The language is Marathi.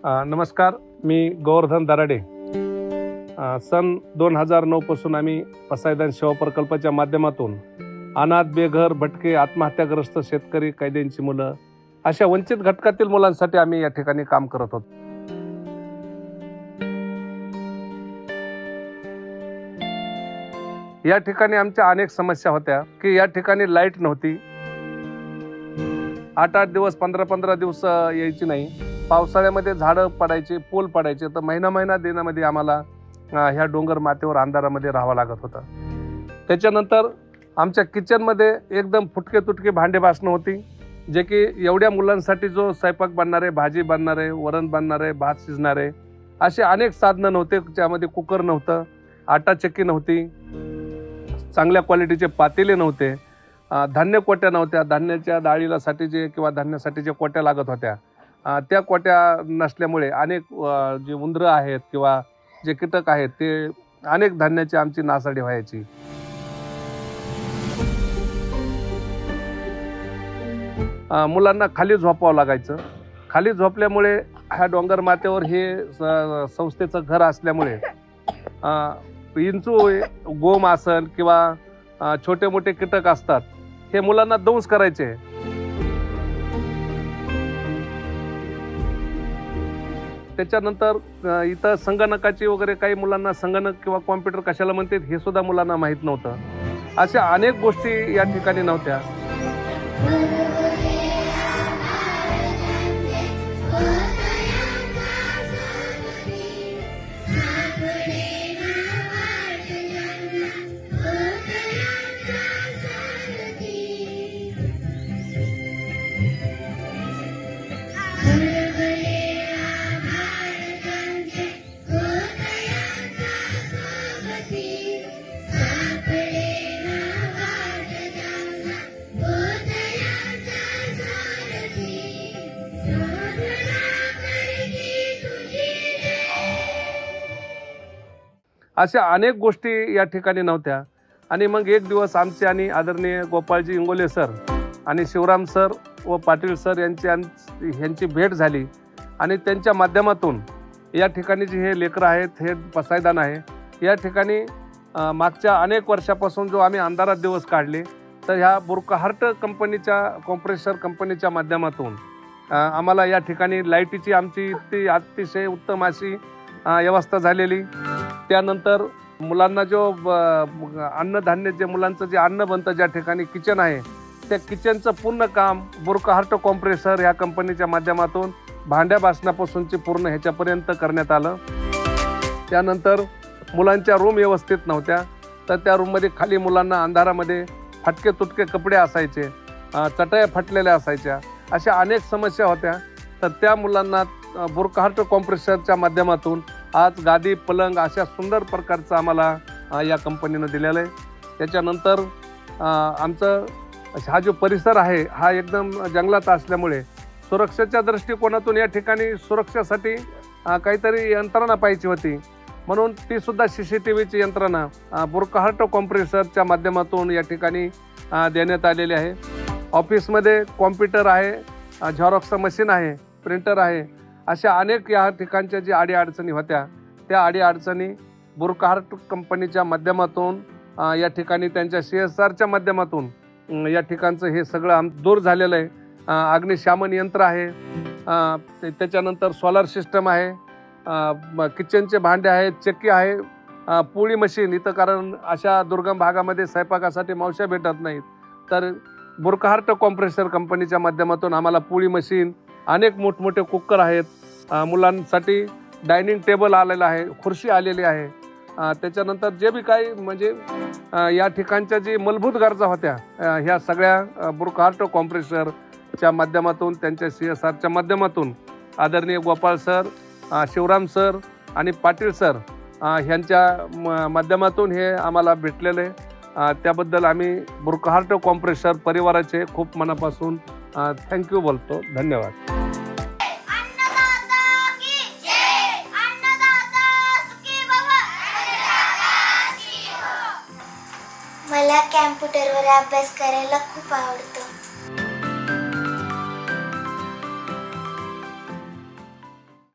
नमस्कार, मी गोवर्धन दराडे. सन 2009 पासून आम्ही पसायदान सेवा प्रकल्पाच्या माध्यमातून अनाथ, बेघर, भटके, आत्महत्याग्रस्त शेतकरी, कैद्यांची मुलं अशा वंचित घटकातील मुलांसाठी आम्ही या ठिकाणी काम करत होतो. या ठिकाणी आमच्या अनेक समस्या होत्या की या ठिकाणी लाईट नव्हती. 8-8 दिवस, 15-15 दिवस यायची नाही. पावसाळ्यामध्ये झाडं पडायचे, पोल पडायचे, तर महिना दिनामध्ये आम्हाला ह्या डोंगर माथ्यावर अंधारामध्ये राहावं लागत होतं. त्याच्यानंतर आमच्या किचनमध्ये एकदम फुटके तुटके भांडे बासणं होती, जे की एवढ्या मुलांसाठी जो स्वयंपाक बनणारे, भाजी बनणारे, वरण बनणारे, भात शिजणारे असे अनेक साधनं नव्हते. त्यामध्ये कुकर नव्हतं, आटा चक्की नव्हती, चांगल्या क्वालिटीचे पातेले नव्हते, धान्य कोट्या नव्हत्या. धान्याच्या डाळीलासाठी जे किंवा धान्यासाठी जे कोट्या लागत होत्या त्या कोट्या नसल्यामुळे अनेक जे उंदरं आहेत किंवा जे कीटक आहेत ते अनेक धान्याची आमची नासाडी व्हायची. मुलांना खाली झोपावं लागायचं. खाली झोपल्यामुळे ह्या डोंगर माथ्यावर हे संस्थेचं घर असल्यामुळे विंचू, गोमासन किंवा छोटे मोठे कीटक असतात, हे मुलांना दंश करायचे. त्याच्यानंतर इथं संगणकाची वगैरे काही मुलांना संगणक किंवा कॉम्प्युटर कशाला म्हणतात हे सुद्धा मुलांना माहीत नव्हतं. अशा अनेक गोष्टी या ठिकाणी नव्हत्या. अशा अनेक गोष्टी या ठिकाणी नव्हत्या. आणि मग एक दिवस आमचे आणि आदरणीय गोपाळजी इंगोले सर आणि शिवराम सर व पाटील सर यांची भेट झाली. आणि त्यांच्या माध्यमातून या ठिकाणी जे हे लेकरं आहेत, हे पसायदान आहे, या ठिकाणी मागच्या अनेक वर्षापासून जो आम्ही अंधारात दिवस काढले, तर ह्या बुरकाहार्ट कंपनीच्या कॉम्प्रेसर कंपनीच्या माध्यमातून आम्हाला या ठिकाणी लाईटीची आमची अतिशय उत्तम अशी व्यवस्था झालेली. त्यानंतर मुलांना जो अन्नधान्य, जे मुलांचं जे अन्न बनतं, ज्या ठिकाणी किचन आहे, त्या किचनचं पूर्ण काम बुरकाहार्ट कॉम्प्रेसर ह्या कंपनीच्या माध्यमातून भांड्या बासण्यापासूनची पूर्ण ह्याच्यापर्यंत करण्यात आलं. त्यानंतर मुलांच्या रूम व्यवस्थित नव्हत्या, तर त्या रूममध्ये खाली मुलांना अंधारामध्ये फाटके तुटके कपडे असायचे, चटया फाटलेल्या असायच्या, अशा अनेक समस्या होत्या. तर त्या मुलांना बुरकाहार्ट कॉम्प्रेसरच्या माध्यमातून आज गादी, पलंग अशा सुंदर प्रकारचं आम्हाला या कंपनीनं दिलेलं आहे. त्याच्यानंतर आमचं हा जो परिसर आहे हा एकदम जंगलात असल्यामुळे सुरक्षेच्या दृष्टिकोनातून या ठिकाणी सुरक्षेसाठी काहीतरी यंत्रणा पाहिजे होती, म्हणून ती सुद्धा CCTVची यंत्रणा बुरकाहार्ट कॉम्प्रेसरच्या माध्यमातून या ठिकाणी देण्यात आलेली आहे. ऑफिसमध्ये कॉम्प्युटर आहे, झेरॉक्स मशीन आहे, प्रिंटर आहे, अशा अनेक या ठिकाणच्या ज्या अडीअडचणी होत्या, त्या अडीअडचणी बुरकाहार्ट कंपनीच्या माध्यमातून या ठिकाणी त्यांच्या CSRच्या माध्यमातून या ठिकाणचं हे सगळं दूर झालेलं आहे. अग्निशामन यंत्र आहे, त्याच्यानंतर सोलार सिस्टम आहे, किचनचे भांडे आहेत, चक्की आहे, पोळी मशीन इथं, कारण अशा दुर्गम भागामध्ये स्वयंपाकासाठी मावश्या भेटत नाहीत, तर बुरकाहार्ट कॉम्प्रेसर कंपनीच्या माध्यमातून आम्हाला पोळी मशीन, अनेक मोठमोठे कुकर आहेत, मुलांसाठी डायनिंग टेबल आलेला आहे, खुर्ची आलेली आहे. त्याच्यानंतर जे बी काही म्हणजे या ठिकाणच्या जी मूलभूत गरजा होत्या, ह्या सगळ्या बुरकाहार्ट कॉम्प्रेसरच्या माध्यमातून, त्यांच्या CSRच्या माध्यमातून आदरणीय गोपाळ सर, शिवराम सर आणि पाटील सर ह्यांच्या माध्यमातून हे आम्हाला भेटलेलं आहे. त्याबद्दल आम्ही बुरकाहार्ट कॉम्प्रेसर परिवाराचे खूप मनापासून थँक्यू बोलतो. धन्यवाद. मला कॅम्प्युटरवर अभ्यास करायला खूप आवडतं.